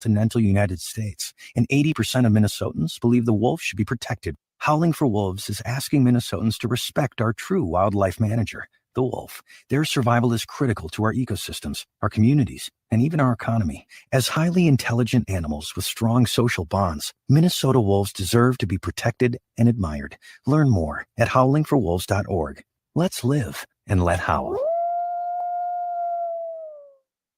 continental United States, and 80% of Minnesotans believe the wolf should be protected. Howling for Wolves is asking Minnesotans to respect our true wildlife manager, the wolf. Their survival is critical to our ecosystems, our communities, and even our economy. As highly intelligent animals with strong social bonds, Minnesota wolves deserve to be protected and admired. Learn more at howlingforwolves.org. Let's live and let howl.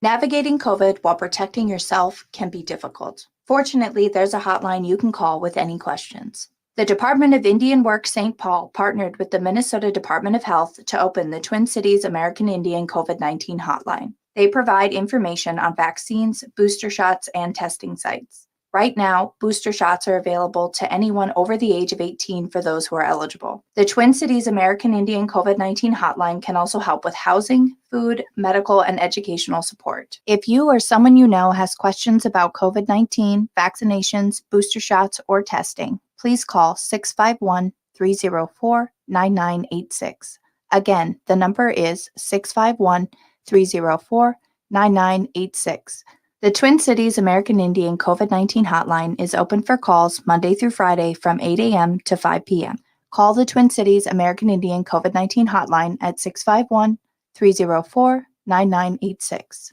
Navigating COVID while protecting yourself can be difficult. Fortunately, there's a hotline you can call with any questions. The Department of Indian Work St. Paul partnered with the Minnesota Department of Health to open the Twin Cities American Indian COVID-19 hotline. They provide information on vaccines, booster shots, and testing sites. Right now, booster shots are available to anyone over the age of 18 for those who are eligible. The Twin Cities American Indian COVID-19 hotline can also help with housing, food, medical, and educational support. If you or someone you know has questions about COVID-19, vaccinations, booster shots, or testing, please call 651-304-9986. Again, the number is 651-304-9986. The Twin Cities American Indian COVID-19 hotline is open for calls Monday through Friday from 8 a.m. to 5 p.m. Call the Twin Cities American Indian COVID-19 hotline at 651-304-9986.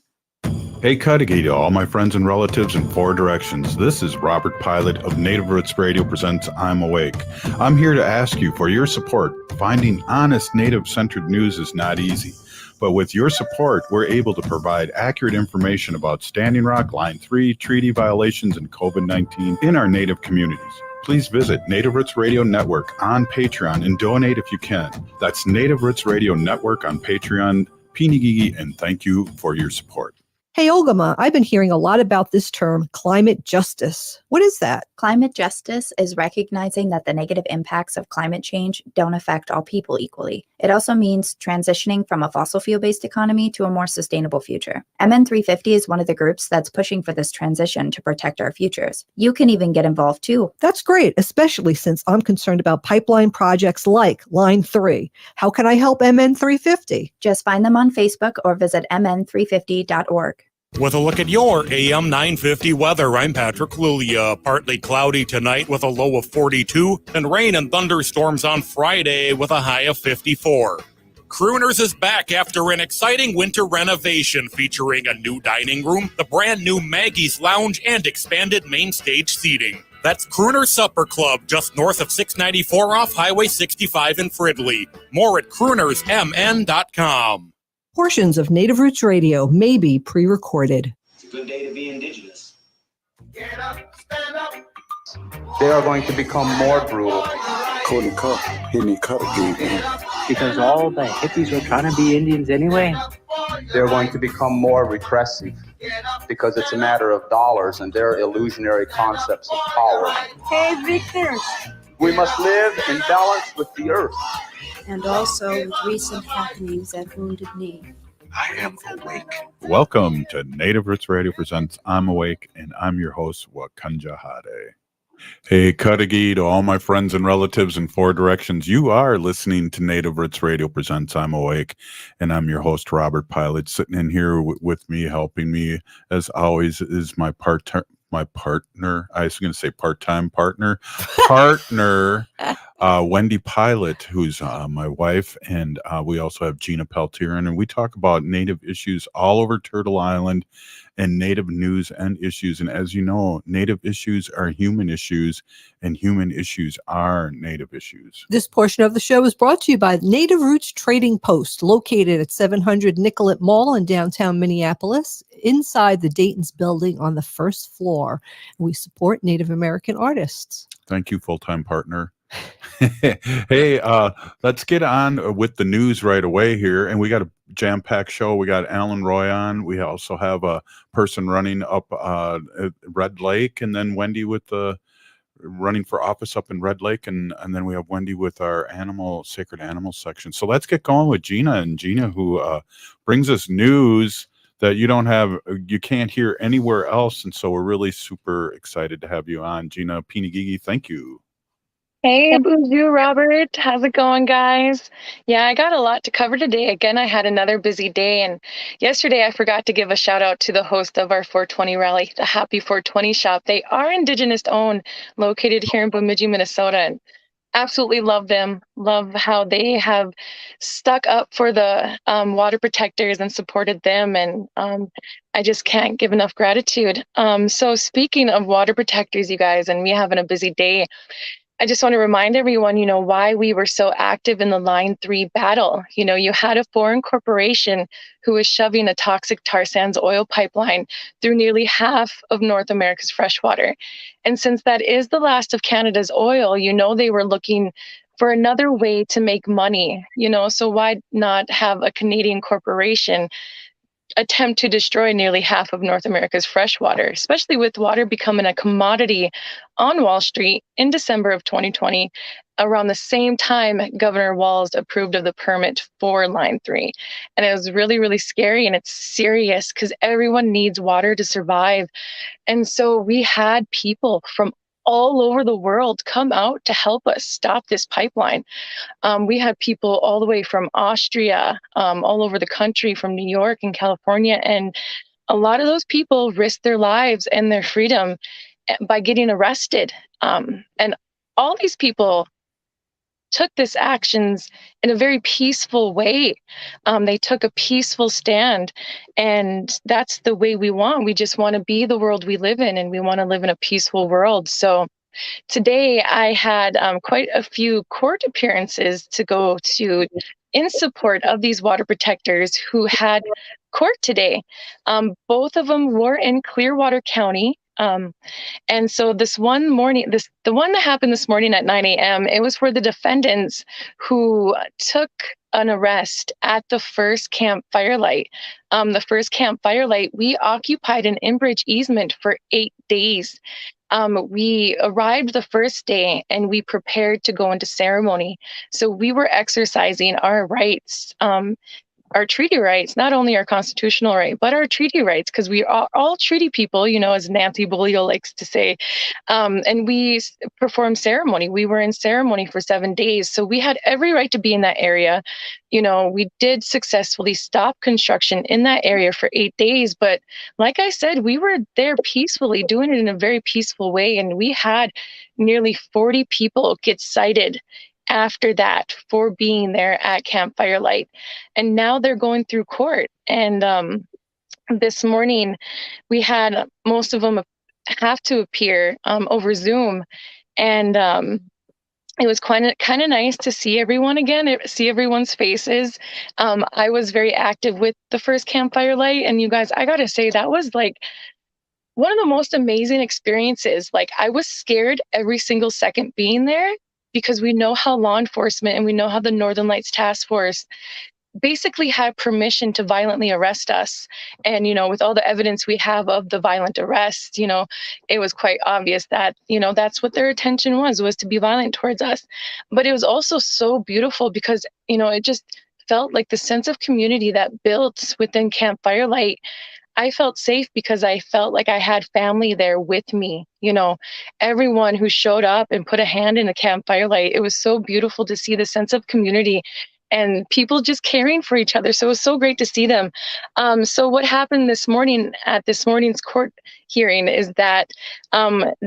Hey, Cudahy to all my friends and relatives in four directions. This is Robert Pilot of Native Roots Radio presents I'm Awake. I'm here to ask you for your support. Finding honest Native-centered news is not easy. But with your support, we're able to provide accurate information about Standing Rock, Line 3, treaty violations, and COVID-19 in our Native communities. Please visit Native Roots Radio Network on Patreon and donate if you can. That's Native Roots Radio Network on Patreon. Pinigigi, and thank you for your support. Hey, Olgama, I've been hearing a lot about this term, climate justice. What is that? Climate justice is recognizing that the negative impacts of climate change don't affect all people equally. It also means transitioning from a fossil fuel-based economy to a more sustainable future. MN350 is one of the groups that's pushing for this transition to protect our futures. You can even get involved too. That's great, especially since I'm concerned about pipeline projects like Line 3. How can I help MN350? Just find them on Facebook or visit mn350.org. With a look at your AM 950 weather, I'm Patrick Lulia. Partly cloudy tonight with a low of 42, and rain and thunderstorms on Friday with a high of 54. Crooners is back after an exciting winter renovation featuring a new dining room, the brand new Maggie's Lounge, and expanded main stage seating. That's Crooner Supper Club, just north of 694 off Highway 65 in Fridley. More at croonersmn.com. Portions of Native Roots Radio may be pre-recorded. It's a good day to be indigenous. Get up, stand up. They are going to become more brutal. Because all the hippies were trying to be Indians anyway. They're going to become more repressive because it's a matter of dollars and their illusionary concepts of power. Hey, Victor. We must live in balance with the earth. And also with recent happenings at Wounded Knee. I am awake. Welcome to Native Roots Radio presents I'm Awake, and I'm your host, Wakanja Hade. Hey, Cudahy to all my friends and relatives in four directions. You are listening to Native Roots Radio presents I'm Awake, and I'm your host, Robert Pilot. Sitting in here with me, helping me, as always, is my partner. I was going to say part-time partner, Wendy Pilot, who's my wife, and we also have Gina Peltier, and we talk about Native issues all over Turtle Island and Native news and issues. And as you know, Native issues are human issues, and human issues are Native issues. This portion of the show is brought to you by Native Roots Trading Post, located at 700 Nicollet Mall in downtown Minneapolis, inside the Dayton's building on the first floor. We support Native American artists. Thank you, full-time partner. Hey, let's get on with the news right away here. And we got a jam-packed show. We got Alan Roy on. We also have a person running up at Red Lake, and then Wendy with the running for office up in Red Lake, and then we have Wendy with our sacred animal section. So let's get going with Gina, who brings us news that you can't hear anywhere else. And so we're really super excited to have you on. Gina Pinigigi, thank you. Hey, Bonjour, Robert. How's it going, guys? Yeah, I got a lot to cover today. Again, I had another busy day, and yesterday I forgot to give a shout out to the host of our 420 rally, the Happy 420 Shop. They are Indigenous owned, located here in Bemidji, Minnesota, and absolutely love them. Love how they have stuck up for the water protectors and supported them, and I just can't give enough gratitude. So speaking of water protectors, you guys, and me having a busy day, I just want to remind everyone, why we were so active in the Line 3 battle. You had a foreign corporation who was shoving a toxic tar sands oil pipeline through nearly half of North America's freshwater. And since that is the last of Canada's oil, they were looking for another way to make money, so why not have a Canadian corporation attempt to destroy nearly half of North America's freshwater, especially with water becoming a commodity on Wall Street in December of 2020, around the same time Governor Walz approved of the permit for Line 3. And it was really, really scary, and it's serious because everyone needs water to survive. And so we had people from all over the world come out to help us stop this pipeline. We had people all the way from Austria, all over the country, from New York and California. And a lot of those people risked their lives and their freedom by getting arrested. And all these people took this actions in a very peaceful way. They took a peaceful stand, and that's the way we want. We just want to be the world we live in, and we want to live in a peaceful world. So today I had quite a few court appearances to go to in support of these water protectors who had court today. Both of them were in Clearwater County. And so this one morning, the one that happened this morning at 9 a.m., it was for the defendants who took an arrest at the first Camp Firelight. The first Camp Firelight, we occupied an in-bridge easement for 8 days. We arrived the first day and we prepared to go into ceremony. So we were exercising our rights, our treaty rights, not only our constitutional right, but our treaty rights, because we are all treaty people, as Nancy Bolio likes to say. And we performed ceremony. We were in ceremony for 7 days. So we had every right to be in that area. We did successfully stop construction in that area for 8 days. But like I said, we were there peacefully, doing it in a very peaceful way. And we had nearly 40 people get cited after that for being there at Camp Firelight. And now they're going through court. And this morning we had most of them have to appear over Zoom. And it was kind of nice to see everyone again, see everyone's faces. I was very active with the first Camp Firelight, and you guys, I gotta say, that was like one of the most amazing experiences. Like, I was scared every single second being there, because we know how law enforcement and we know how the Northern Lights Task Force basically had permission to violently arrest us. And, with all the evidence we have of the violent arrest, it was quite obvious that, that's what their intention was to be violent towards us. But it was also so beautiful because, it just felt like the sense of community that built within Camp Firelight. I felt safe because I felt like I had family there with me. Everyone who showed up and put a hand in the Camp Firelight, it was so beautiful to see the sense of community and people just caring for each other. So it was so great to see them. So what happened this morning at this morning's court hearing is that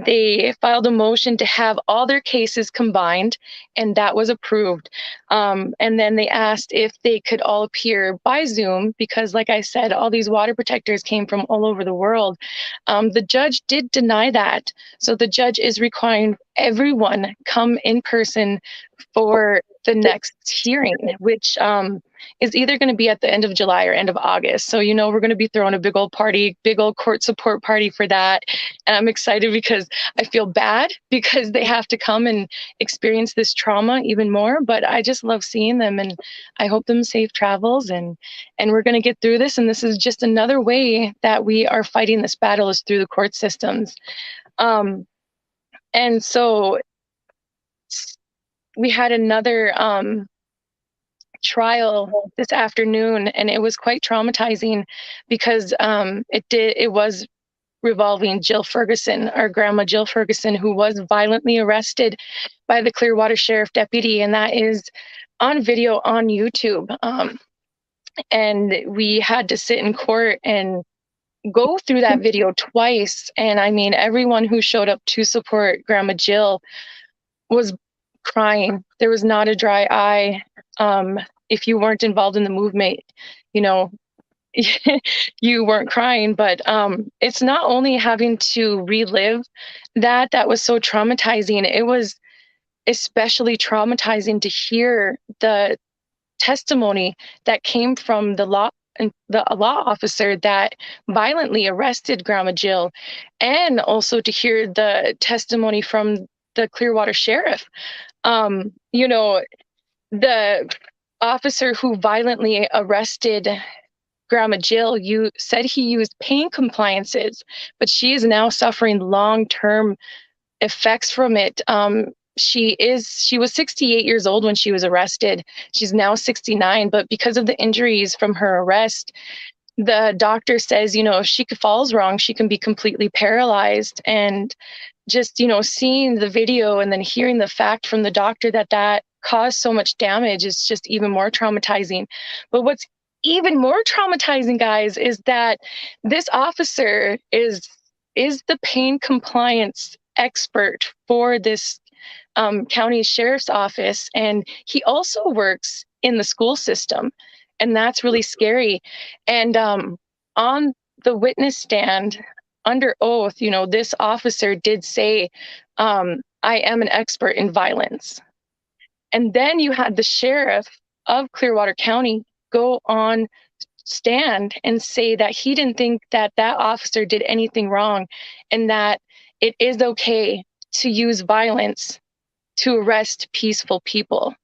they filed a motion to have all their cases combined, and that was approved. And then they asked if they could all appear by Zoom, because like I said, all these water protectors came from all over the world. The judge did deny that. So the judge is requiring everyone come in person for the next hearing, which is either going to be at the end of July or end of August. So, we're going to be throwing a big old party, big old court support party for that. And I'm excited because I feel bad because they have to come and experience this trauma even more. But I just love seeing them, and I hope them safe travels, and we're going to get through this. And this is just another way that we are fighting this battle, is through the court systems. And so we had another trial this afternoon, and it was quite traumatizing because it was revolving Jill Ferguson, our grandma Jill Ferguson, who was violently arrested by the Clearwater Sheriff Deputy, and that is on video on YouTube. And we had to sit in court and go through that video twice. And I mean, everyone who showed up to support Grandma Jill was crying. There was not a dry eye. If you weren't involved in the movement, you know, you weren't crying. But it's not only having to relive that was so traumatizing. It was especially traumatizing to hear the testimony that came from the law officer that violently arrested Grandma Jill, and also to hear the testimony from the Clearwater Sheriff. You know, the officer who violently arrested Grandma Jill, you said he used pain compliances, but she is now suffering long-term effects from it. She was 68 years old when she was arrested. She's now 69, but because of the injuries from her arrest, the doctor says, you know, if she falls wrong, she can be completely paralyzed. And just, you know, seeing the video and then hearing the fact from the doctor that caused so much damage is just even more traumatizing. But what's even more traumatizing, guys, is that this officer is the pain compliance expert for this county sheriff's office, and he also works in the school system, and that's really scary. And on the witness stand under oath, you know, this officer did say, I am an expert in violence. And then you had the sheriff of Clearwater County go on stand and say that he didn't think that officer did anything wrong, and that it is okay to use violence to arrest peaceful people.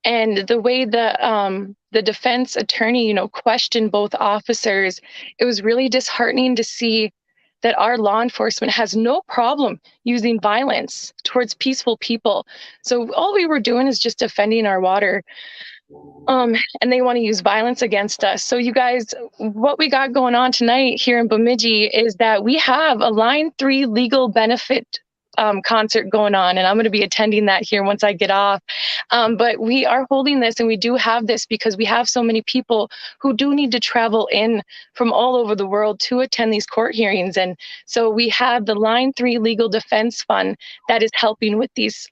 And the way the defense attorney, you know, questioned both officers, it was really disheartening to see that our law enforcement has no problem using violence towards peaceful people. So all we were doing is just defending our water. And they want to use violence against us. So you guys, what we got going on tonight here in Bemidji is that we have a Line 3 legal benefit concert going on, and I'm going to be attending that here once I get off. But we are holding this, and we do have this because we have so many people who do need to travel in from all over the world to attend these court hearings. And so we have the Line 3 Legal Defense Fund that is helping with these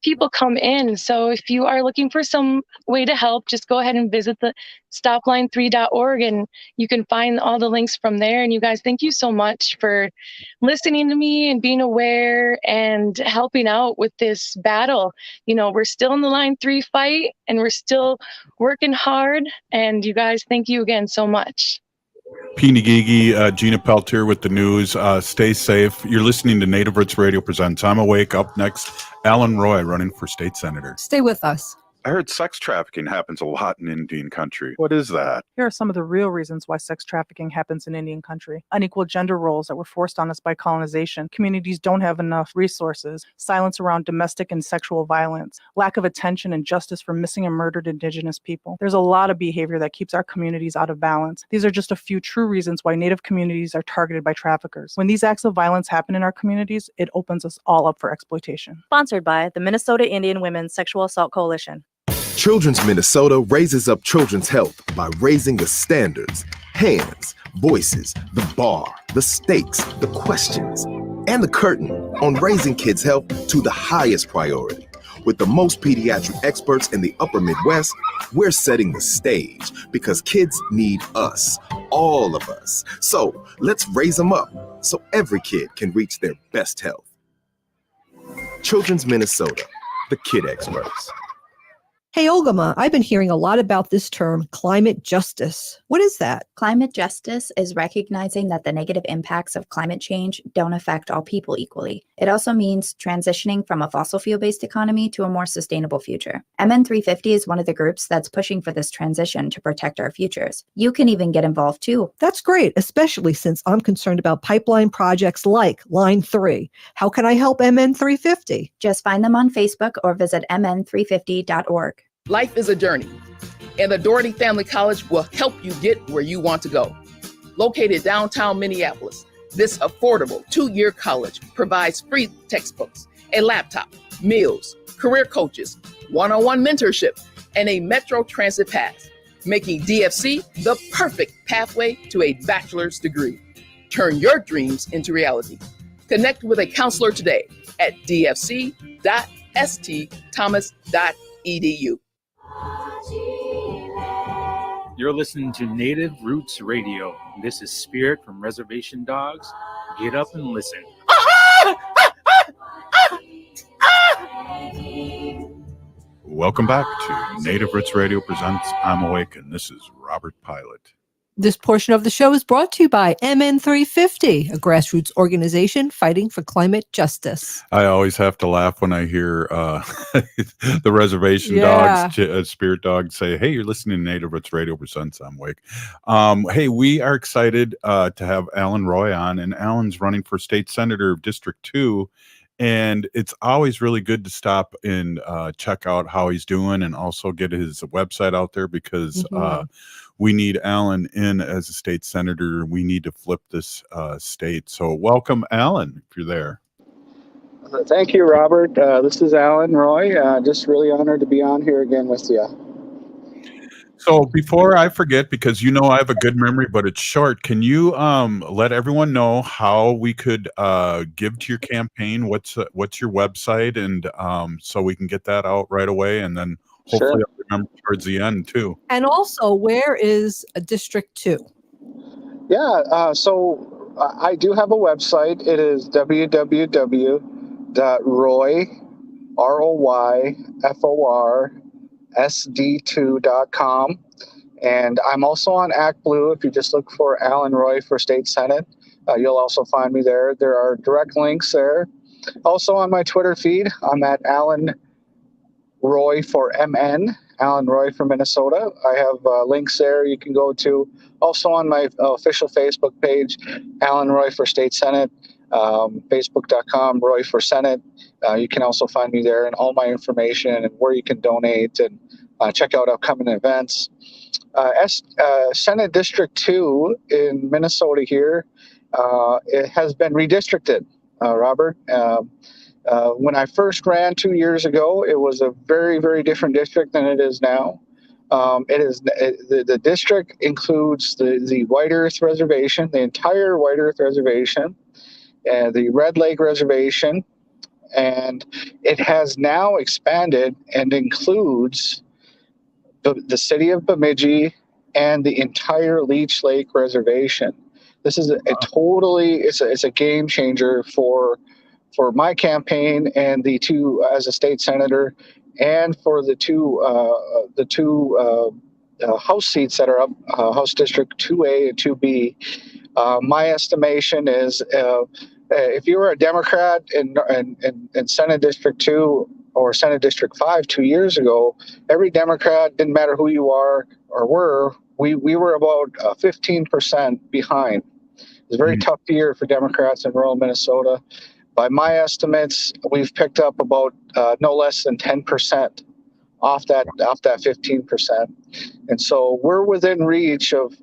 people come in. So if you are looking for some way to help, just go ahead and visit the stopline3.org, and you can find all the links from there. And you guys, thank you so much for listening to me and being aware and helping out with this battle. You know, we're still in the Line 3 fight, and we're still working hard. And you guys, thank you again so much. Gigi, Gina Peltier with the news. Stay safe. You're listening to Native Roots Radio Presents. I'm Awake. Up next, Alan Roy running for state senator. Stay with us. I heard sex trafficking happens a lot in Indian country. What is that? Here are some of the real reasons why sex trafficking happens in Indian country. Unequal gender roles that were forced on us by colonization. Communities don't have enough resources. Silence around domestic and sexual violence. Lack of attention and justice for missing and murdered Indigenous people. There's a lot of behavior that keeps our communities out of balance. These are just a few true reasons why Native communities are targeted by traffickers. When these acts of violence happen in our communities, it opens us all up for exploitation. Sponsored by the Minnesota Indian Women's Sexual Assault Coalition. Children's Minnesota raises up children's health by raising the standards, hands, voices, the bar, the stakes, the questions, and the curtain on raising kids' health to the highest priority. With the most pediatric experts in the upper Midwest, we're setting the stage because kids need us, all of us. So let's raise them up so every kid can reach their best health. Children's Minnesota, the kid experts. Hey, Ogama, I've been hearing a lot about this term, climate justice. What is that? Climate justice is recognizing that the negative impacts of climate change don't affect all people equally. It also means transitioning from a fossil fuel-based economy to a more sustainable future. MN350 is one of the groups that's pushing for this transition to protect our futures. You can even get involved too. That's great, especially since I'm concerned about pipeline projects like Line 3. How can I help MN350? Just find them on Facebook or visit mn350.org. Life is a journey, and the Doherty Family College will help you get where you want to go. located downtown Minneapolis. This affordable 2-year college provides free textbooks, a laptop, meals, career coaches, one-on-one mentorship, and a Metro Transit pass, making DFC the perfect pathway to a bachelor's degree. Turn your dreams into reality. Connect with a counselor today at dfc.stthomas.edu. You're listening to Native Roots Radio. This is Spirit from Reservation Dogs. Get up and listen. Welcome back to Native Roots Radio presents I'm Awake, and this is Robert Pilot. This portion of the show is brought to you by MN350, a grassroots organization fighting for climate justice. I always have to laugh when I hear the reservation dogs, spirit dogs say, hey, you're listening to Native Roots Radio presents I'm Awake. Hey, we are excited to have Alan Roy on, and Alan's running for state senator of District 2. And it's always really good to stop and check out how he's doing and also get his website out there because we need Alan in as a state senator. We need to flip this state. So welcome, Alan, if you're there. Thank you, Robert. This is Alan Roy. Just really honored to be on here again with you. So before I forget, because I have a good memory, but it's short, can you let everyone know how we could give to your campaign? What's your website? And so we can get that out right away. And then hopefully I'll remember towards the end too. And also, where is District 2? Yeah, so I do have a website. It is www.royforsd2.com. And I'm also on ActBlue. If you just look for Alan Roy for State Senate, you'll also find me there. There are direct links there. Also on my Twitter feed, I'm at Alan Roy for MN, Alan Roy for Minnesota. I have links there you can go to. Also on my official Facebook page, Alan Roy for State Senate, facebook.com, Roy for Senate. You can also find me there and all my information and where you can donate and check out upcoming events. Senate District 2 in Minnesota here, it has been redistricted, Robert. When I first ran 2 years ago, it was a very, very different district than it is now. The district includes the White Earth Reservation, the entire White Earth Reservation, the Red Lake Reservation, and it has now expanded and includes the city of Bemidji and the entire Leech Lake Reservation. This is it's a game changer for my campaign and the two as a state senator, and for the two House seats that are up, House District 2A and 2B. My estimation is if you were a Democrat in Senate District 2 or Senate District 5 2 years ago, every Democrat, didn't matter who you are or were, we were about 15% behind. It was a very tough year for Democrats in rural Minnesota. By my estimates, we've picked up about no less than 10% off that 15%. And so we're within reach of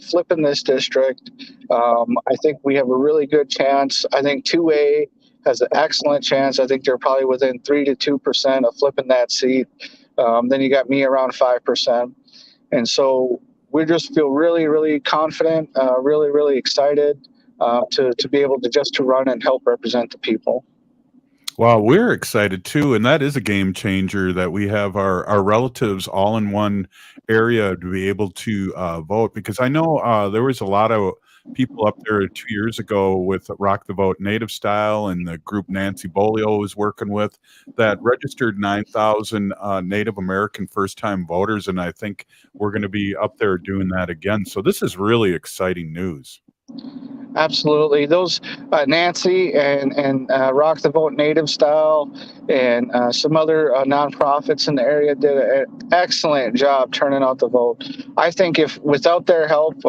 flipping this district. I think we have a really good chance. I think 2A has an excellent chance. I think they're probably within 3 to 2% of flipping that seat. Then you got me around 5%. And so we just feel really, really confident, really, really excited to be able to run and help represent the people. Well, we're excited too, and that is a game changer that we have our relatives all in one area to be able to vote. Because I know there was a lot of people up there 2 years ago with Rock the Vote Native Style and the group Nancy Bolio was working with that registered 9,000 Native American first-time voters, and I think we're going to be up there doing that again. So this is really exciting news. Absolutely. Those Nancy and Rock the Vote Native Style and some other nonprofits in the area did an excellent job turning out the vote. I think if without their help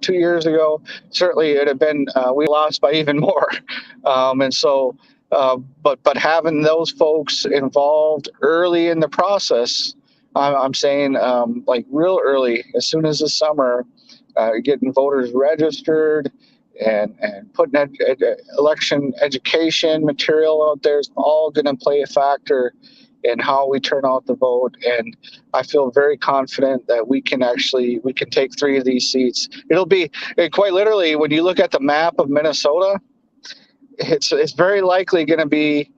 2 years ago, certainly it would have been we lost by even more. But having those folks involved early in the process, I'm saying like real early, as soon as the summer, getting voters registered, and putting election education material out there is all going to play a factor in how we turn out the vote. And I feel very confident that we can take 3 of these seats. It'll be quite literally, when you look at the map of Minnesota, it's very likely going to be,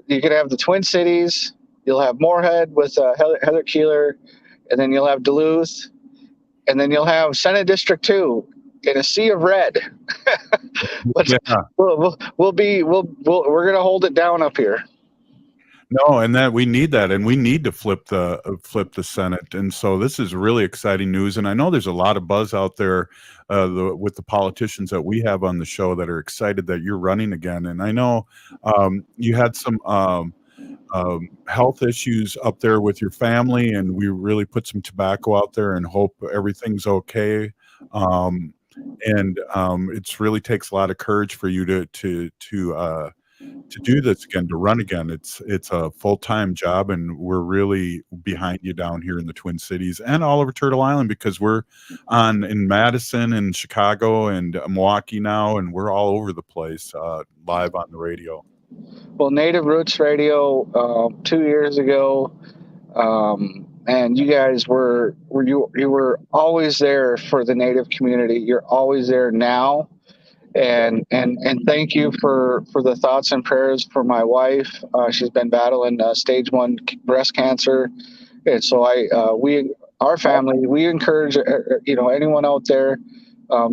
you're going to have the Twin Cities, you'll have Moorhead with Heather Keeler, and then you'll have Duluth, and then you'll have Senate District 2 in a sea of red. But Yeah. we're going to hold it down up here. No, and that we need that, and we need to flip the Senate, and so this is really exciting news. And I know there's a lot of buzz out there with the politicians that we have on the show that are excited that you're running again. And I know you had some health issues up there with your family, and we really put some tobacco out there and hope everything's okay. It's really takes a lot of courage for you to do this again, to run again. It's a full-time job, and we're really behind you down here in the Twin Cities and all over Turtle Island, because we're in Madison and Chicago and Milwaukee now, and we're all over the place live on the radio. Well, Native Roots Radio 2 years ago, and you guys were always there for the Native community. You're always there now. And thank you for the thoughts and prayers for my wife. She's been battling stage 1 breast cancer, and so our family, we encourage anyone out there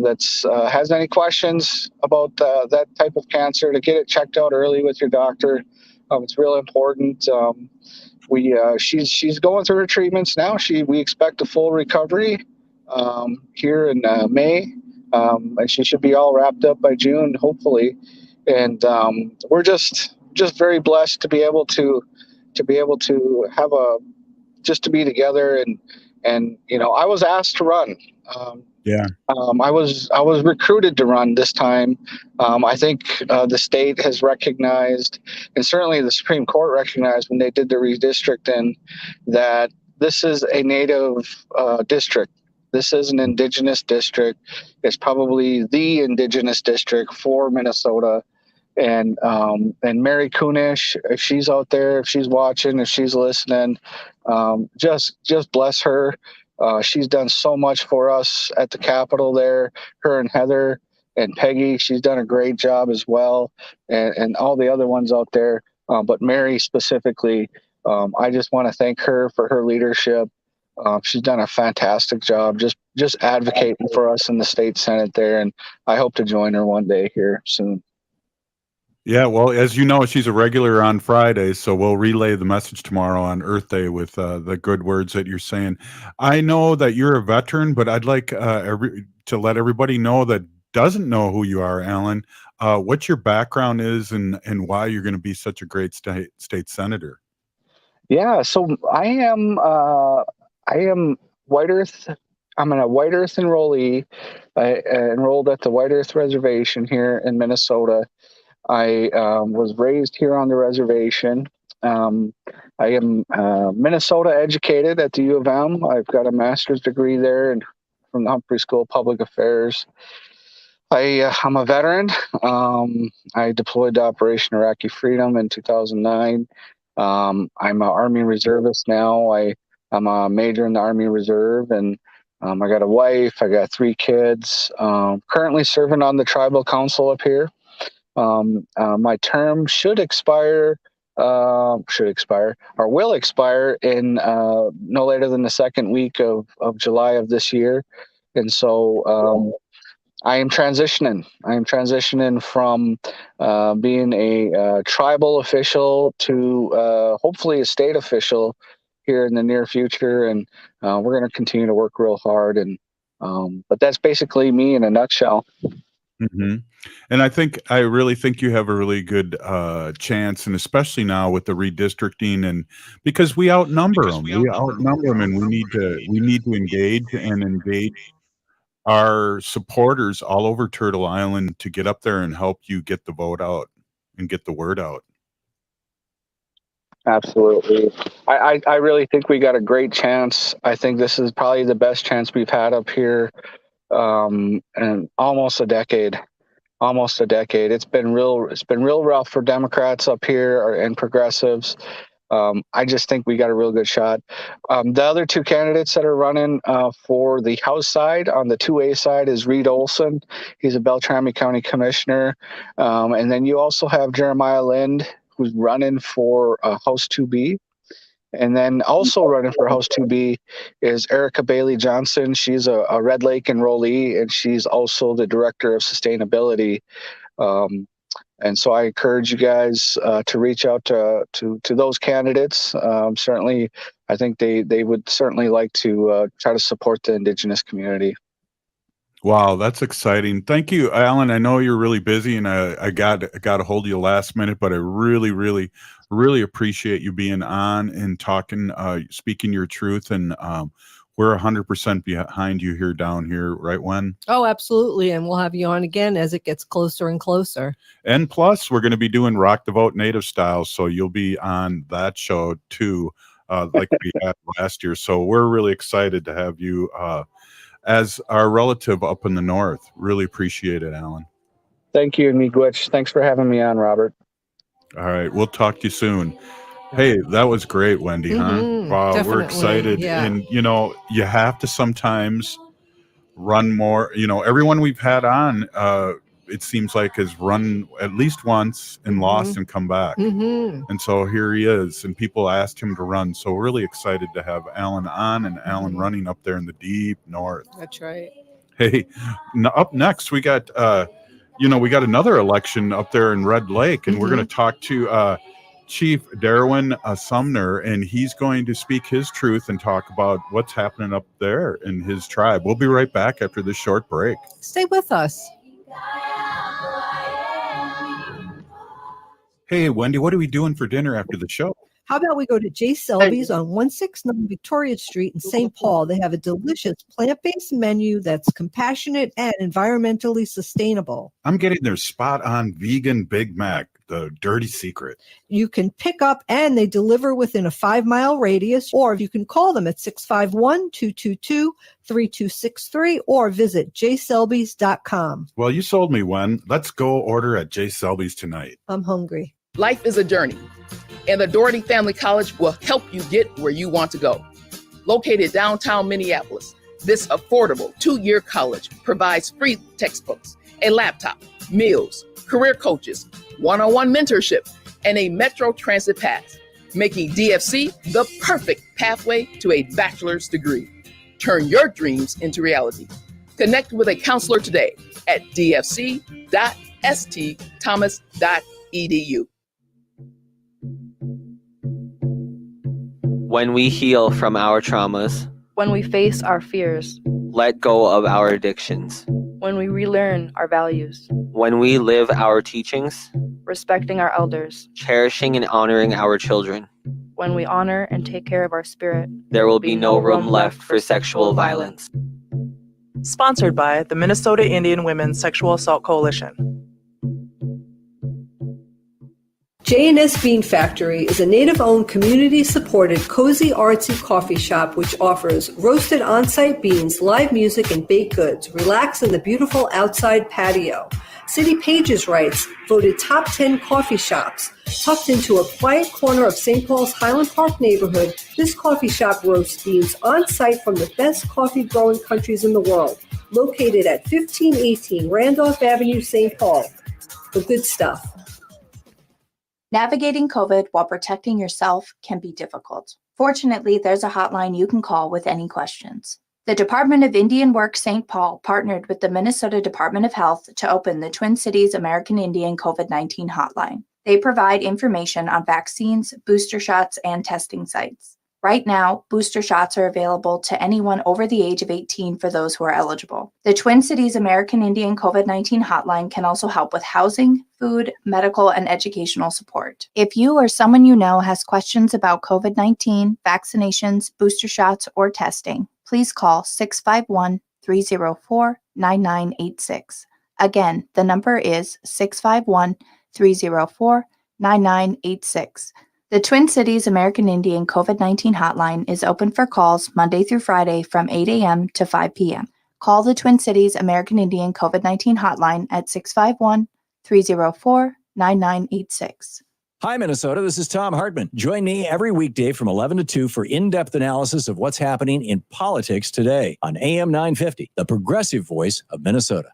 that's has any questions about that type of cancer, to get it checked out early with your doctor. It's real important. She's going through her treatments now. We expect a full recovery here in May. And she should be all wrapped up by June, hopefully. And we're just very blessed to be able to have to be together. And I was asked to run. I was recruited to run this time. I think the state has recognized, and certainly the Supreme Court recognized when they did the redistricting, that this is a Native district. This is an Indigenous district. It's probably the Indigenous district for Minnesota. And Mary Kunish, if she's out there, if she's watching, if she's listening, just bless her. She's done so much for us at the Capitol there. Her and Heather and Peggy, she's done a great job as well, and all the other ones out there. But Mary specifically, I just want to thank her for her leadership. She's done a fantastic job just advocating for us in the state Senate there, and I hope to join her one day here soon. Yeah, well, as you know, she's a regular on Fridays, so we'll relay the message tomorrow on Earth Day with the good words that you're saying. I know that you're a veteran, but I'd like to let everybody know that doesn't know who you are, Alan, what your background is and why you're going to be such a great state senator. Yeah, so I am White Earth. I'm a White Earth enrollee. I enrolled at the White Earth Reservation here in Minnesota. I was raised here on the reservation. I am Minnesota educated at the U of M. I've got a master's degree there from the Humphrey School of Public Affairs. I'm a veteran. I deployed to Operation Iraqi Freedom in 2009. I'm an Army reservist now. I'm a major in the Army Reserve, and I got a wife. I got 3 kids. Currently serving on the tribal council up here. My term should expire or will expire in no later than the second week of July of this year. And so I am transitioning. From being a tribal official to hopefully a state official here in the near future. And we're going to continue to work real hard. And but that's basically me in a nutshell. Mm-hmm. And I really think you have a really good chance, and especially now with the redistricting, and because we outnumber them, and we need to engage our supporters all over Turtle Island to get up there and help you get the vote out and get the word out. Absolutely. I really think we got a great chance. I think this is probably the best chance we've had up here and almost a decade. It's been real rough for Democrats up here and progressives. I just think we got a real good shot. The other two candidates that are running for the House side, on the 2A side, is Reed Olson. He's a Beltrami County Commissioner. And then you also have Jeremiah Lind, who's running for House 2B. And then also running for House 2B is Erica Bailey Johnson. She's a Red Lake enrollee, and she's also the Director of Sustainability. And so I encourage you guys to reach out to those candidates. Certainly, I think they would certainly like to try to support the Indigenous community. Wow, that's exciting. Thank you, Alan. I know you're really busy, and I got a hold of you last minute, but I really appreciate you being on and talking, speaking your truth, and we're 100% behind you here down here, right, Wen? Oh, absolutely, and we'll have you on again as it gets closer and closer. And plus, we're going to be doing Rock the Vote Native Style, so you'll be on that show too, like we had last year. So we're really excited to have you as our relative up in the north. Really appreciate it, Alan. Thank you, Miigwech. Thanks for having me on, Robert. All right, we'll talk to you soon. Hey, that was great, Wendy, huh? Wow, definitely, we're excited. yeah. And, you have to sometimes run more. Everyone we've had on, it seems like has run at least once and lost and come back. And so here he is, and people asked him to run. So we're really excited to have Alan on, and Alan running up there in the deep north. That's right. Hey, up next, we got, we got another election up there in Red Lake, and we're going to talk to Chief Darwin Sumner, and he's going to speak his truth and talk about what's happening up there in his tribe. We'll be right back after this short break. Stay with us. Hey, Wendy, what are we doing for dinner after the show? How about we go to J. Selby's on 169 Victoria Street in St. Paul? They have a delicious plant-based menu that's compassionate and environmentally sustainable. I'm getting their spot-on vegan Big Mac, the dirty secret. You can pick up and they deliver within a 5-mile radius, or you can call them at 651-222-3263 or visit jselbys.com. Well, you sold me one. Let's go order at J. Selby's tonight. I'm hungry. Life is a journey, and the Doherty Family College will help you get where you want to go. Located downtown Minneapolis, this affordable 2-year college provides free textbooks, a laptop, meals, career coaches, one-on-one mentorship, and a Metro Transit pass, making DFC the perfect pathway to a bachelor's degree. Turn your dreams into reality. Connect with a counselor today at dfc.stthomas.edu. When we heal from our traumas, When we face our fears, let go of our addictions, when we relearn our values, when we live our teachings, respecting our elders, cherishing and honoring our children, when we honor and take care of our spirit, there will be no room left for sexual violence. Sponsored by the Minnesota Indian Women's Sexual Assault Coalition. J&S Bean Factory is a native-owned, community-supported, cozy, artsy coffee shop which offers roasted on-site beans, live music, and baked goods. Relax in the beautiful outside patio. City Pages writes, voted top 10 coffee shops. Tucked into a quiet corner of St. Paul's Highland Park neighborhood, this coffee shop roasts beans on-site from the best coffee-growing countries in the world. Located at 1518 Randolph Avenue, St. Paul. The good stuff. Navigating COVID while protecting yourself can be difficult. Fortunately, there's a hotline you can call with any questions. The Department of Indian Work St. Paul partnered with the Minnesota Department of Health to open the Twin Cities American Indian COVID-19 hotline. They provide information on vaccines, booster shots, and testing sites. Right now, booster shots are available to anyone over the age of 18 for those who are eligible. The Twin Cities American Indian COVID-19 hotline can also help with housing, food, medical, and educational support. If you or someone you know has questions about COVID-19, vaccinations, booster shots, or testing, please call 651-304-9986. Again, the number is 651-304-9986. The Twin Cities American Indian COVID-19 hotline is open for calls Monday through Friday from 8 a.m. to 5 p.m. Call the Twin Cities American Indian COVID-19 hotline at 651-304-9986. Hi, Minnesota. This is Tom Hartman. Join me every weekday from 11 to 2 for in-depth analysis of what's happening in politics today on AM 950, the progressive voice of Minnesota.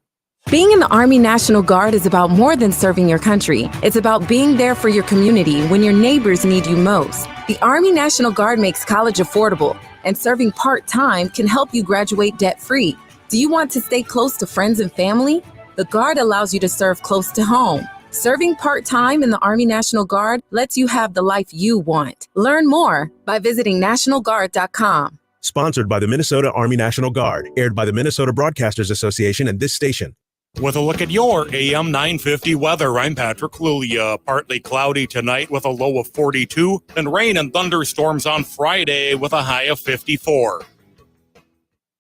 Being in the Army National Guard is about more than serving your country. It's about being there for your community when your neighbors need you most. The Army National Guard makes college affordable, and serving part-time can help you graduate debt-free. Do you want to stay close to friends and family? The Guard allows you to serve close to home. Serving part-time in the Army National Guard lets you have the life you want. Learn more by visiting nationalguard.com. Sponsored by the Minnesota Army National Guard, aired by the Minnesota Broadcasters Association and this station. With a look at your AM 950 weather, I'm Patrick Lulia. Partly cloudy tonight with a low of 42, and rain and thunderstorms on Friday with a high of 54.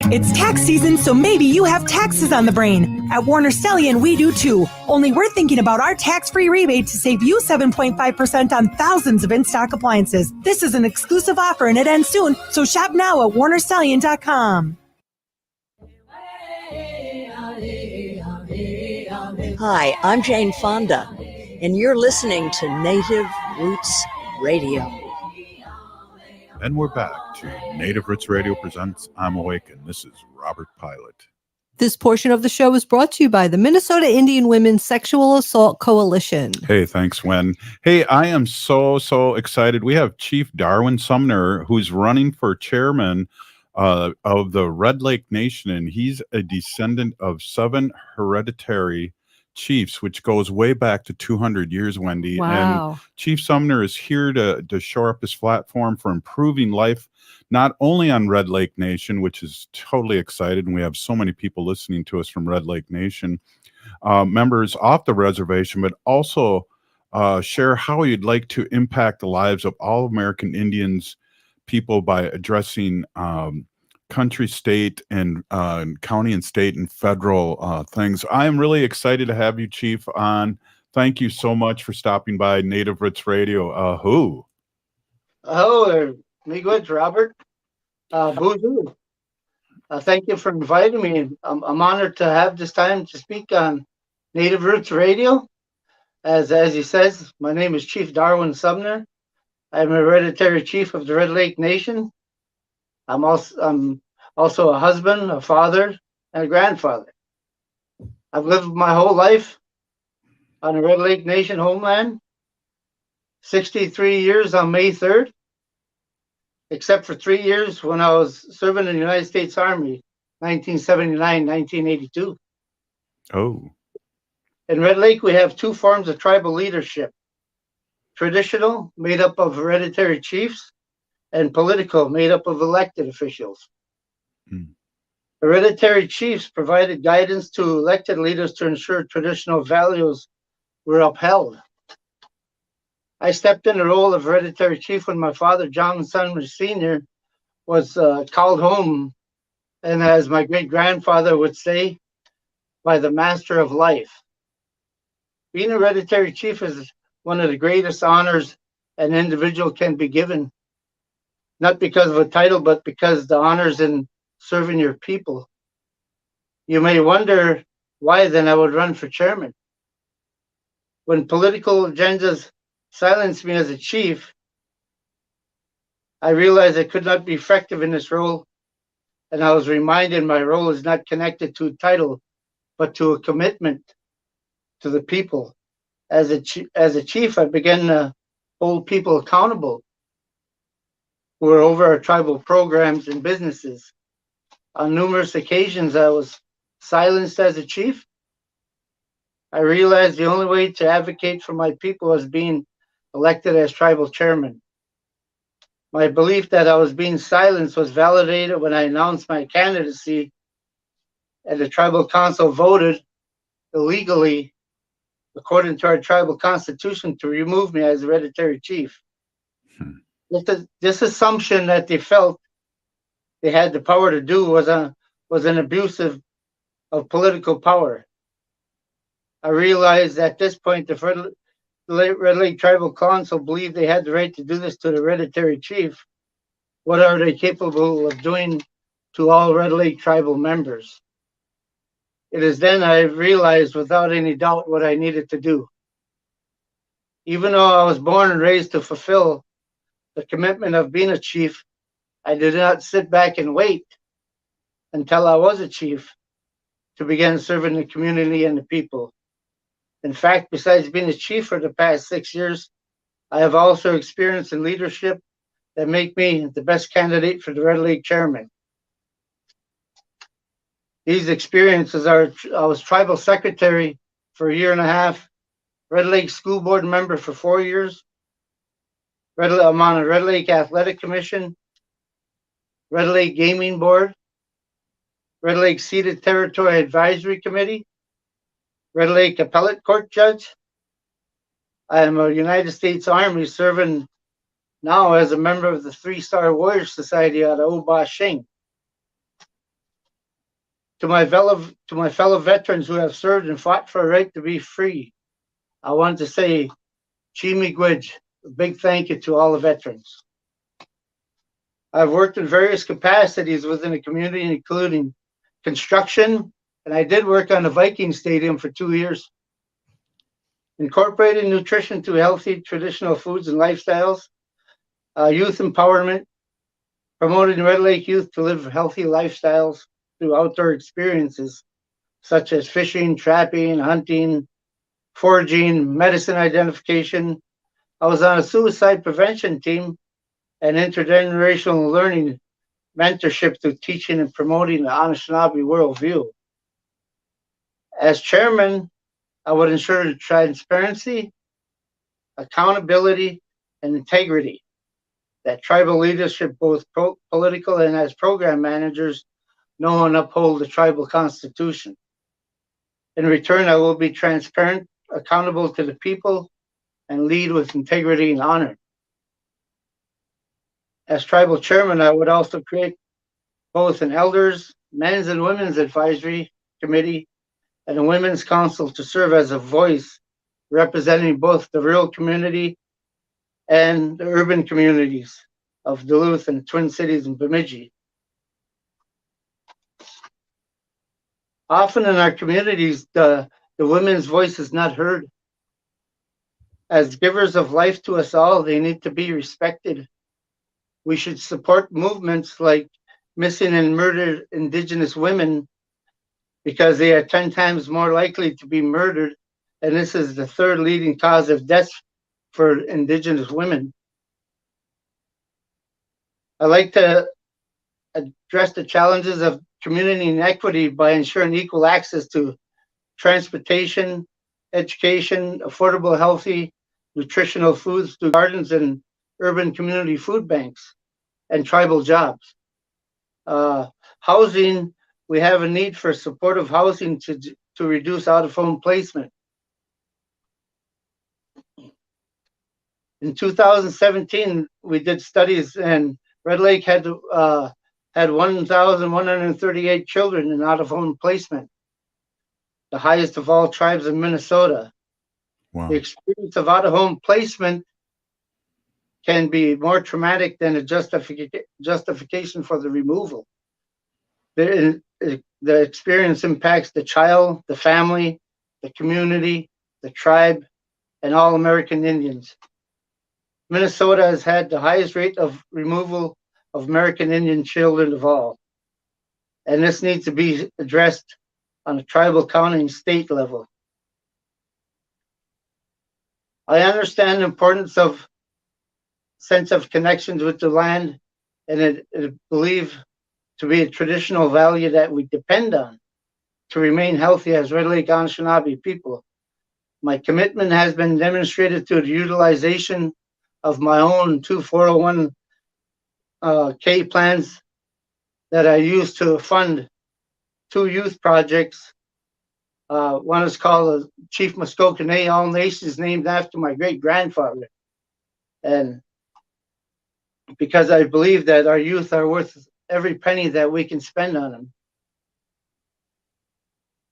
It's tax season, so maybe you have taxes on the brain. At Warner Stellian, we do too. Only we're thinking about our tax-free rebate to save you 7.5% on thousands of in-stock appliances. This is an exclusive offer and it ends soon, so shop now at warnerstellian.com. Hi, I'm Jane Fonda, and you're listening to Native Roots Radio. And we're back to Native Roots Radio presents I'm Awake, and this is Robert Pilot. This portion of the show is brought to you by the Minnesota Indian Women's Sexual Assault Coalition. Hey, thanks, Wen. Hey, I am so excited. We have Chief Darwin Sumner, who's running for chairman of the Red Lake Nation, and he's a descendant of 7 hereditary chiefs, which goes way back to 200 years, Wendy. Wow. And Chief Sumner is here to shore up his platform for improving life, not only on Red Lake Nation, which is totally excited, and we have so many people listening to us from Red Lake Nation, members off the reservation, but also share how you'd like to impact the lives of all American Indians people by addressing country, state, and county and state and federal things. I am really excited to have you, Chief, on. Thank you so much for stopping by Native Roots Radio. Who? Oh, Miigwech, Robert. Bonjour. Thank you for inviting me. I'm honored to have this time to speak on Native Roots Radio. As he says, my name is Chief Darwin Sumner. I'm a hereditary chief of the Red Lake Nation. I'm also a husband, a father, and a grandfather. I've lived my whole life on the Red Lake Nation homeland, 63 years on May 3rd, except for 3 years when I was serving in the United States Army, 1979, 1982. Oh. In Red Lake, we have 2 forms of tribal leadership. Traditional, made up of hereditary chiefs, and political, made up of elected officials. Hereditary chiefs provided guidance to elected leaders to ensure traditional values were upheld. I stepped in the role of hereditary chief when my father, John Sumner Sr., was called home, and as my great-grandfather would say, by the master of life. Being a hereditary chief is one of the greatest honors an individual can be given, not because of a title, but because the honors in serving your people. You may wonder why then I would run for chairman. When political agendas silenced me as a chief, I realized I could not be effective in this role, and I was reminded my role is not connected to a title, but to a commitment to the people. As a chief, I began to hold people accountable who were over our tribal programs and businesses. On numerous occasions, I was silenced as a chief. I realized the only way to advocate for my people was being elected as tribal chairman. My belief that I was being silenced was validated when I announced my candidacy, and the tribal council voted illegally, according to our tribal constitution, to remove me as hereditary chief. This assumption that they felt they had the power to do was an abuse of political power. I realized at this point the Red Lake Tribal Council believed they had the right to do this to the hereditary chief. What are they capable of doing to all Red Lake tribal members? It is then I realized without any doubt what I needed to do. Even though I was born and raised to fulfill the commitment of being a chief, I did not sit back and wait until I was a chief to begin serving the community and the people. In fact, besides being a chief for the past 6 years, I have also experience in leadership that make me the best candidate for the Red Lake chairman. These experiences are I was tribal secretary for a year and a half, Red Lake school board member for 4 years, I'm on a Red Lake Athletic Commission, Red Lake Gaming Board, Red Lake Ceded Territory Advisory Committee, Red Lake Appellate Court Judge. I am a United States Army serving now as a member of the 3-Star Warrior Society out of Obashing. To my fellow veterans who have served and fought for a right to be free, I want to say, Chimigwij, a big thank you to all the veterans. I've worked in various capacities within the community, including construction, and I did work on the Viking Stadium for 2 years. Incorporating nutrition to healthy traditional foods and lifestyles, youth empowerment, promoting Red Lake youth to live healthy lifestyles through outdoor experiences such as fishing, trapping, hunting, foraging, medicine identification. I was on a suicide prevention team and intergenerational learning mentorship through teaching and promoting the Anishinaabe worldview. As chairman, I would ensure transparency, accountability, and integrity, that tribal leadership, both political and as program managers, know and uphold the tribal constitution. In return, I will be transparent, accountable to the people, and lead with integrity and honor. As tribal chairman, I would also create both an elders, men's and women's advisory committee and a women's council to serve as a voice representing both the rural community and the urban communities of Duluth and Twin Cities and Bemidji. Often in our communities, the women's voice is not heard. As givers of life to us all, they need to be respected. We should support movements like missing and murdered Indigenous women because they are 10 times more likely to be murdered, and this is the 3rd leading cause of death for Indigenous women. I like to address the challenges of community inequity by ensuring equal access to transportation, education, affordable, healthy, nutritional foods through gardens and urban community food banks, and tribal jobs. Housing, we have a need for supportive housing to reduce out-of-home placement. In 2017, we did studies, and Red Lake had 1,138 children in out-of-home placement, the highest of all tribes in Minnesota. Wow. The experience of out-of-home placement can be more traumatic than a justification for the removal. The experience impacts the child, the family, the community, the tribe, and all American Indians. Minnesota has had the highest rate of removal of American Indian children of all, and this needs to be addressed on a tribal, county, and state level. I understand the importance of sense of connections with the land, and it believe to be a traditional value that we depend on to remain healthy as Red Lake Anishinaabe people. My commitment has been demonstrated through the utilization of my own 2 401k plans that I use to fund 2 youth projects. One is called Chief Muskoka All Nations, named after my great-grandfather. And because I believe that our youth are worth every penny that we can spend on them.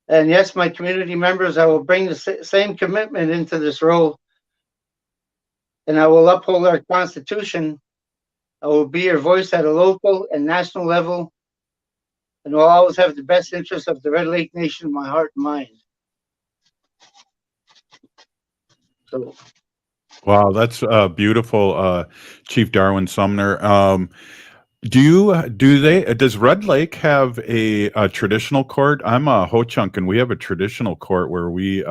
And yes, my community members, I will bring the same commitment into this role, and I will uphold our Constitution. I will be your voice at a local and national level and will always have the best interests of the Red Lake Nation in my heart and mind. So, Wow, that's beautiful, Chief Darwin Sumner. Does Red Lake have a traditional court? I'm a Ho-Chunk, and we have a traditional court where we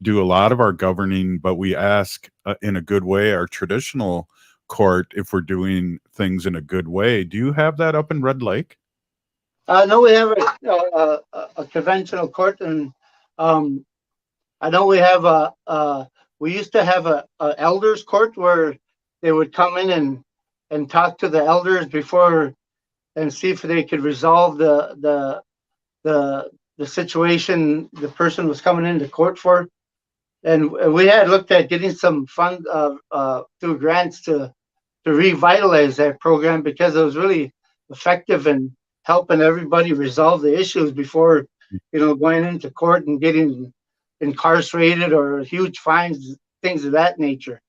do a lot of our governing, but we ask in a good way our traditional court if we're doing things in a good way. Do you have that up in Red Lake? no, we have a conventional court, and I know we have we used to have a elders court where they would come in and talk to the elders before and see if they could resolve the situation the person was coming into court for. And we had looked at getting some fund through grants to revitalize that program, because it was really effective in helping everybody resolve the issues before, going into court and getting incarcerated or huge fines, things of that nature.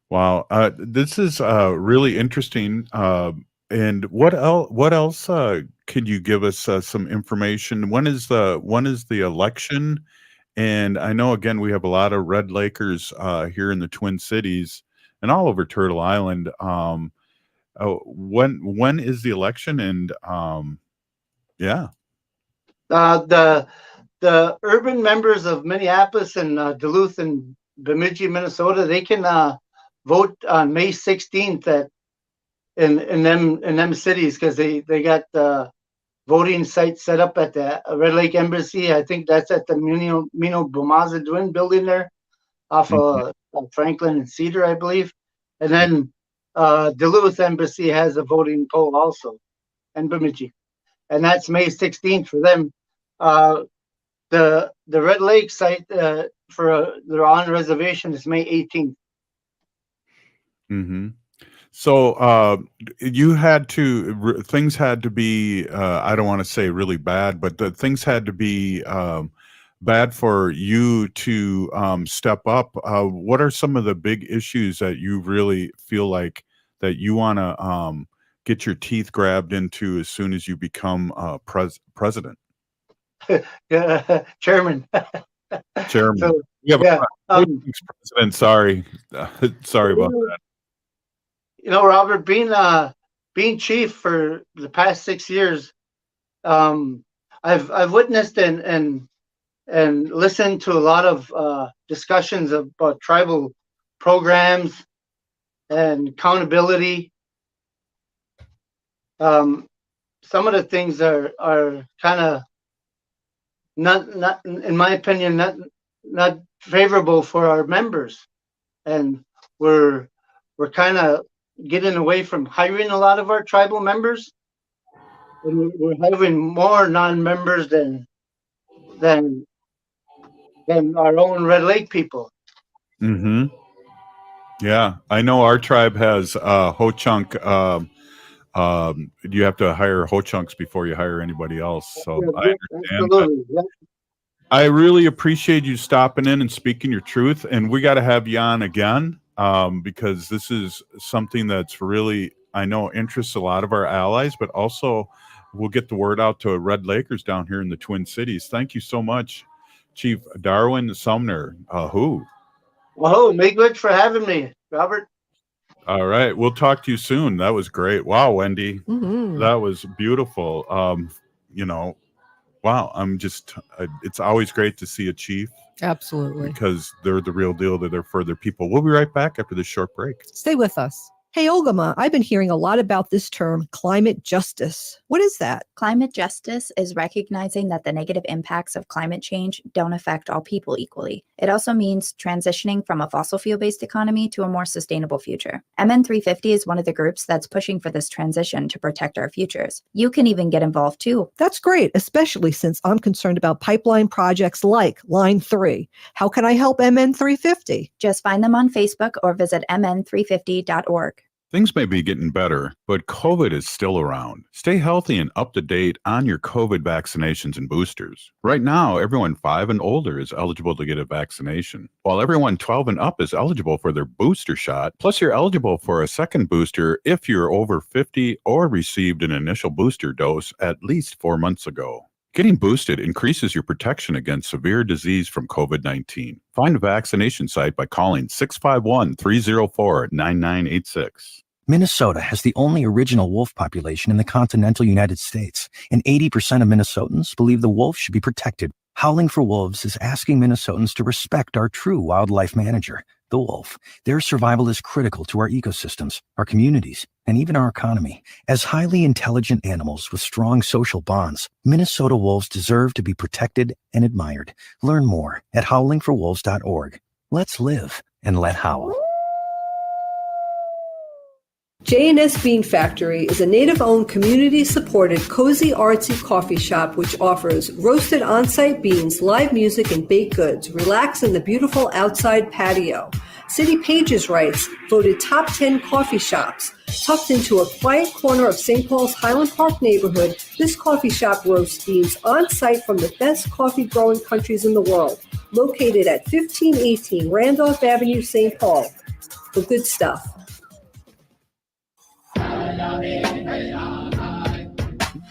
Wow, this is really interesting. And what else can you give us some information? When is the election? And I know, again, we have a lot of Red Lakers here in the Twin Cities and all over Turtle Island. When is the election? And yeah, the urban members of Minneapolis and Duluth and Bemidji, Minnesota, they can vote on May 16th in them cities, because they got voting sites set up at the Red Lake Embassy. I think that's at the Mino Bomazadwin building there off of Franklin and Cedar, I believe. And then Duluth Embassy has a voting poll also, and Bemidji. And that's May 16th for them. The Red Lake site for their on reservation is May 18th. Mm-hmm. So you had to things had to be I don't want to say really bad, but the things had to be bad for you to step up. What are some of the big issues that you really feel like that you want to get your teeth grabbed into as soon as you become president? Chairman. Chairman. So, Yeah, president. Sorry, sorry about that. Robert, being chief for the past 6 years, I've witnessed and listened to a lot of discussions about tribal programs and accountability. Some of the things are kind of not, in my opinion, not favorable for our members, and we're kind of getting away from hiring a lot of our tribal members, and we're having more non-members than our own Red Lake people. Mm-hmm. Yeah, I know our tribe has Ho-Chunk. You have to hire Ho-Chunks before you hire anybody else. So I understand. Absolutely. Yeah. I really appreciate you stopping in and speaking your truth, and we got to have you on again because this is something that's really, I know, interests a lot of our allies, but also we'll get the word out to Red Lakers down here in the Twin Cities. Thank you so much, Chief Darwin Sumner. Whoa, make good for having me, Robert. All right, we'll talk to you soon. That was great. Wow, Wendy, that was beautiful. Wow, it's always great to see a chief. Absolutely. Because they're the real deal. They're for their people. We'll be right back after this short break. Stay with us. Hey, Ogama, I've been hearing a lot about this term, climate justice. What is that? Climate justice is recognizing that the negative impacts of climate change don't affect all people equally. It also means transitioning from a fossil fuel-based economy to a more sustainable future. MN350 is one of the groups that's pushing for this transition to protect our futures. You can even get involved too. That's great, especially since I'm concerned about pipeline projects like Line 3. How can I help MN350? Just find them on Facebook or visit mn350.org. Things may be getting better, but COVID is still around. Stay healthy and up to date on your COVID vaccinations and boosters. Right now, everyone 5 and older is eligible to get a vaccination, while everyone 12 and up is eligible for their booster shot. Plus, you're eligible for a second booster if you're over 50 or received an initial booster dose at least 4 months ago. Getting boosted increases your protection against severe disease from COVID-19. Find a vaccination site by calling 651-304-9986. Minnesota has the only original wolf population in the continental United States, and 80% of Minnesotans believe the wolf should be protected. Howling for Wolves is asking Minnesotans to respect our true wildlife manager, the wolf. Their survival is critical to our ecosystems, our communities, and even our economy. As highly intelligent animals with strong social bonds, Minnesota wolves deserve to be protected and admired. Learn more at howlingforwolves.org. Let's live and let howl. J&S Bean Factory is a native-owned, community-supported, cozy, artsy coffee shop which offers roasted on-site beans, live music, and baked goods. Relax in the beautiful outside patio. City Pages writes, voted top 10 coffee shops. Tucked into a quiet corner of St. Paul's Highland Park neighborhood, this coffee shop roasts beans on-site from the best coffee-growing countries in the world. Located at 1518 Randolph Avenue, St. Paul. The good stuff.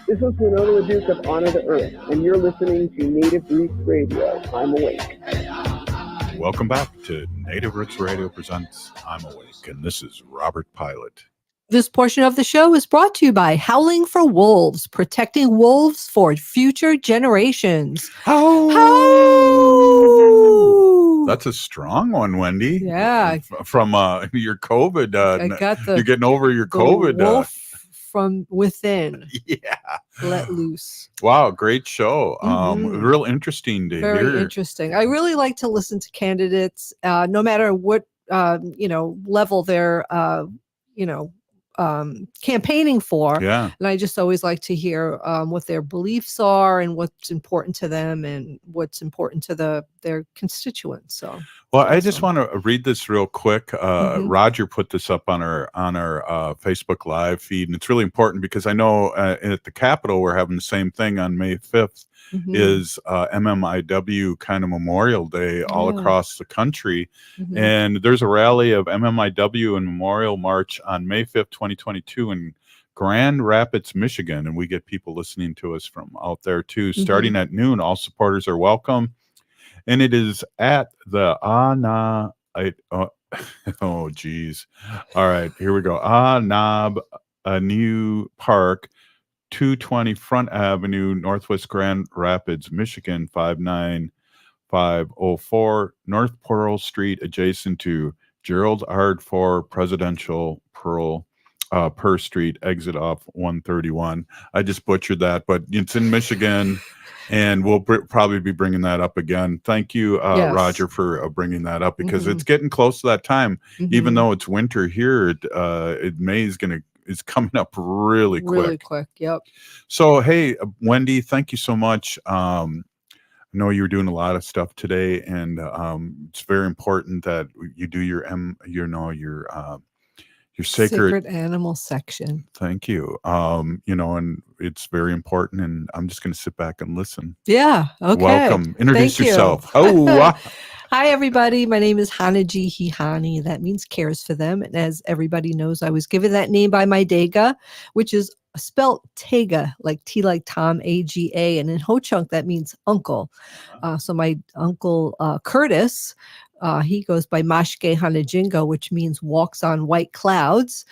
This is Winona LaDuke of Honor the Earth, and you're listening to Native Roots Radio. I'm Awake. Welcome back to Native Roots Radio presents I'm Awake, and this is Robert Pilot. This portion of the show is brought to you by Howling for Wolves, protecting wolves for future generations. Oh! That's a strong one, Wendy. Yeah. From your COVID. I got you're getting over your COVID. Wolf from within. Yeah. Let loose. Wow, great show. Real interesting to hear. Very interesting. I really like to listen to candidates, no matter what level they're campaigning for. Yeah. And I just always like to hear what their beliefs are and what's important to them and what's important to their constituents. So well, I just want to read this real quick. Roger put this up on our Facebook Live feed, and it's really important because I know at the Capitol we're having the same thing on May 5th. Is MMIW kind of Memorial Day all across the country. And there's a rally of MMIW and Memorial March on May 5th, 2022 in Grand Rapids, Michigan. And we get people listening to us from out there too. Starting at noon, all supporters are welcome. And it is at the oh geez. All right, here we go. New Park, 220 Front Avenue, Northwest Grand Rapids, Michigan, 59504, North Pearl Street, adjacent to Gerald Ard 4 Presidential Pearl Street, exit off 131. I just butchered that, but it's in Michigan, and we'll probably be bringing that up again. Thank you, Yes. Roger, for bringing that up because it's getting close to that time. Even though it's winter here, May is coming up really quick. Really quick. Yep. So, hey, Wendy, thank you so much. I know you're doing a lot of stuff today, and it's very important that you do your sacred animal section. Thank you. And it's very important, and I'm just going to sit back and listen. Yeah. Okay. Welcome. Introduce Thank you. yourself. Oh, Hi, everybody. My name is Hanaji Hihani. That means cares for them. And as everybody knows, I was given that name by my Dega, which is spelt Tega, like T like Tom, AGA. And in Ho-Chunk, that means uncle. So my uncle Curtis, he goes by Mashke Hanajingo, which means walks on white clouds.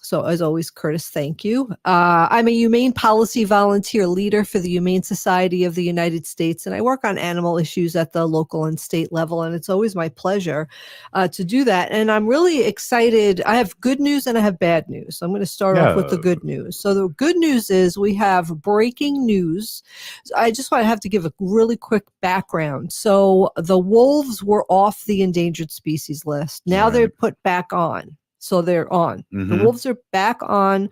So as always, Curtis, thank you. I'm a humane policy volunteer leader for the Humane Society of the United States, and I work on animal issues at the local and state level, and it's always my pleasure to do that. And I'm really excited. I have good news and I have bad news. So I'm going to start off with the good news. So the good news is we have breaking news. I just want to have to give a really quick background. So the wolves were off the endangered species list. Now they're put back on. So they're on. The wolves are back on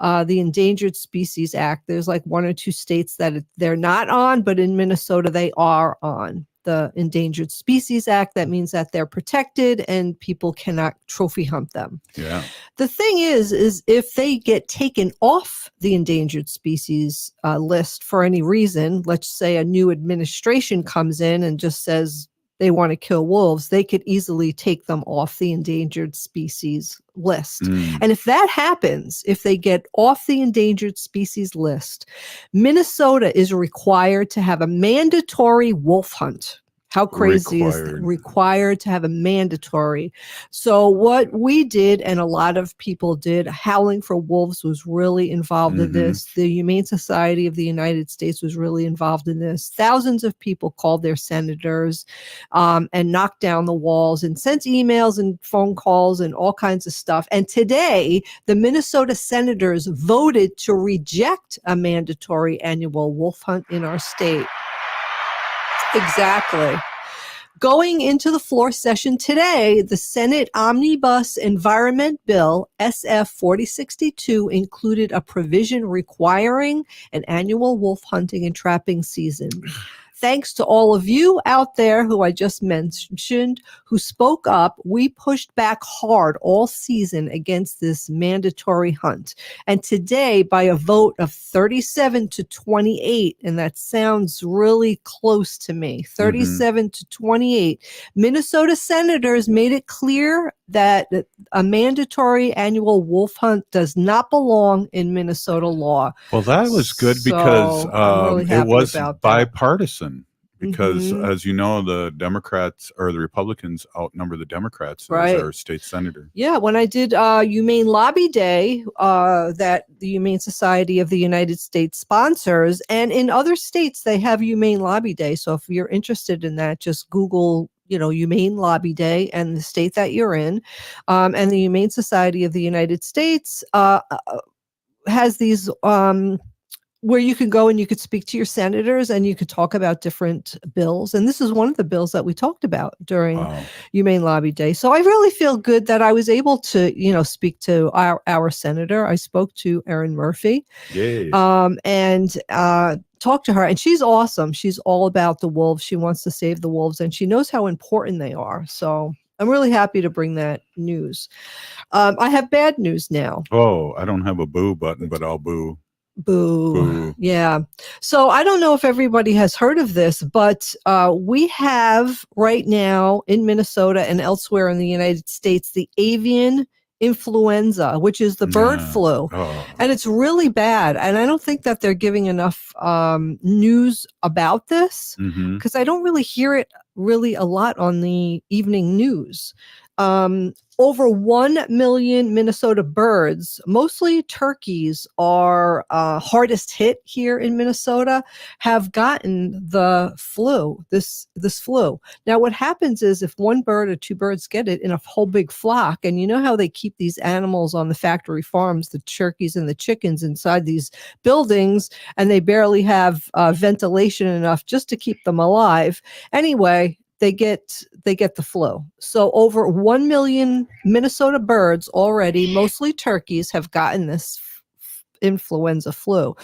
the Endangered Species Act. There's like 1 or 2 states that they're not on, but in Minnesota they are on. the Endangered Species Act. That means that they're protected and people cannot trophy hunt them. Yeah. The thing is if they get taken off the endangered species list for any reason, let's say a new administration comes in and just says they want to kill wolves, they could easily take them off the endangered species list. And if that happens, if they get off the endangered species list, Minnesota is required to have a mandatory wolf hunt. How crazy is that? Required to have a mandatory. So what we did, and a lot of people did, Howling for Wolves was really involved in this. The Humane Society of the United States was really involved in this. Thousands of people called their senators and knocked down the walls and sent emails and phone calls and all kinds of stuff. And today, the Minnesota senators voted to reject a mandatory annual wolf hunt in our state. Exactly. Going into the floor session today, the Senate Omnibus Environment Bill, SF 4062, included a provision requiring an annual wolf hunting and trapping season. Thanks to all of you out there who I just mentioned who spoke up, we pushed back hard all season against this mandatory hunt. And today, by a vote of 37 to 28, and that sounds really close to me, 37 to 28, Minnesota senators made it clear that a mandatory annual wolf hunt does not belong in Minnesota law. Well, that was good because really it was about that. bipartisan. Because, as you know, the Democrats or the Republicans outnumber the Democrats as our state senator. Yeah, when I did Humane Lobby Day, that the Humane Society of the United States sponsors, and in other states they have Humane Lobby Day. So if you're interested in that, just Google Humane Lobby Day and the state that you're in. And the Humane Society of the United States has these where you can go and you could speak to your senators and you could talk about different bills. And this is one of the bills that we talked about during Humane Lobby Day. So I really feel good that I was able to, speak to our senator. I spoke to Erin Murphy and talk to her. And she's awesome. She's all about the wolves. She wants to save the wolves and she knows how important they are. So I'm really happy to bring that news. I have bad news now. Oh, I don't have a boo button, but I'll boo. Boo. Yeah. So I don't know if everybody has heard of this, but we have right now in Minnesota and elsewhere in the United States, the avian influenza, which is the bird flu. And it's really bad. And I don't think that they're giving enough news about this because I don't really hear it really a lot on the evening news. Over 1 million Minnesota birds, mostly turkeys, are hardest hit here in Minnesota, have gotten the flu, this flu. Now, what happens is if one bird or two birds get it in a whole big flock, and you know how they keep these animals on the factory farms, the turkeys and the chickens inside these buildings, and they barely have ventilation enough just to keep them alive. Anyway, they get the flu. So over 1 million Minnesota birds already, mostly turkeys, have gotten this influenza flu.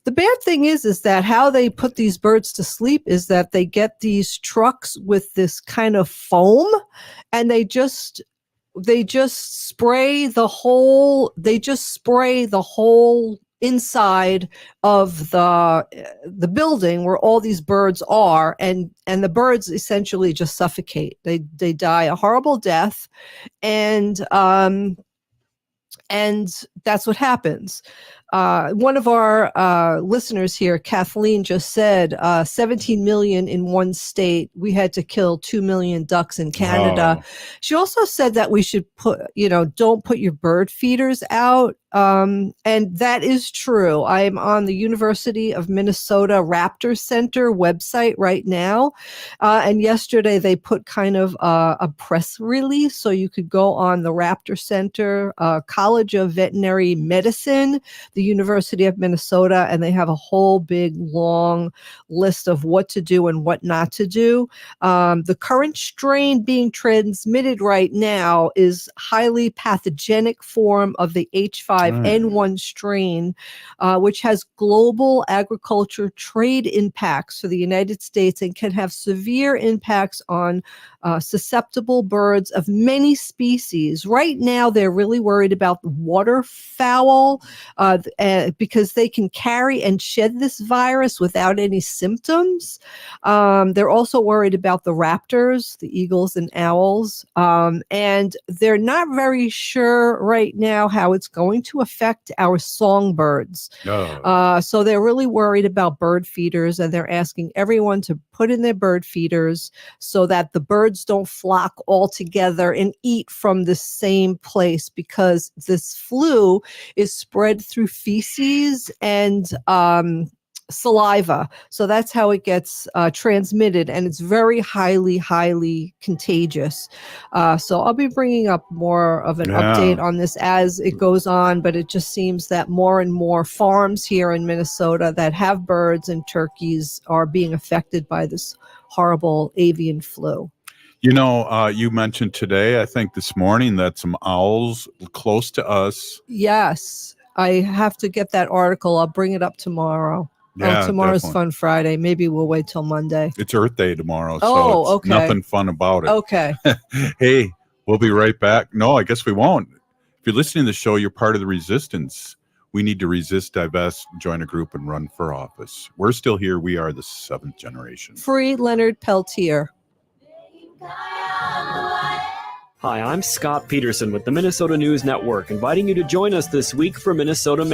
The bad thing is that how they put these birds to sleep is that they get these trucks with this kind of foam and they just spray the whole inside of the building where all these birds are, and the birds essentially just suffocate. They die a horrible death, and that's what happens. One of our listeners here, Kathleen, just said 17 million in one state. We had to kill 2 million ducks in Canada. She also said that we should don't put your bird feeders out. And that is true. I'm on the University of Minnesota Raptor Center website right now. And yesterday they put kind of a press release. So you could go on the Raptor Center, College of Veterinary Medicine. the University of Minnesota, and they have a whole big long list of what to do and what not to do. The current strain being transmitted right now is highly pathogenic form of the H5N1 strain, which has global agriculture trade impacts for the United States and can have severe impacts on susceptible birds of many species. Right now, they're really worried about the waterfowl because they can carry and shed this virus without any symptoms. They're also worried about the raptors, the eagles and owls, and they're not very sure right now how it's going to affect our songbirds. So they're really worried about bird feeders, and they're asking everyone to put in their bird feeders so that the birds don't flock all together and eat from the same place, because this flu is spread through feces and saliva. So that's how it gets transmitted, and it's very highly contagious. So I'll be bringing up more of an update on this as it goes on, but it just seems that more and more farms here in Minnesota that have birds and turkeys are being affected by this horrible avian flu. You know, you mentioned today, I think this morning, that some owls close to us. Yes, I have to get that article. I'll bring it up tomorrow. Yeah, tomorrow's definitely. Fun Friday. Maybe we'll wait till Monday. It's Earth Day tomorrow, so it's okay. nothing fun about it. Okay. Hey, we'll be right back. No, I guess we won't. If you're listening to the show, you're part of the resistance. We need to resist, divest, join a group, and run for office. We're still here. We are the 7th generation. Free Leonard Peltier. Hi, I'm Scott Peterson with the Minnesota News Network, inviting you to join us this week for Minnesota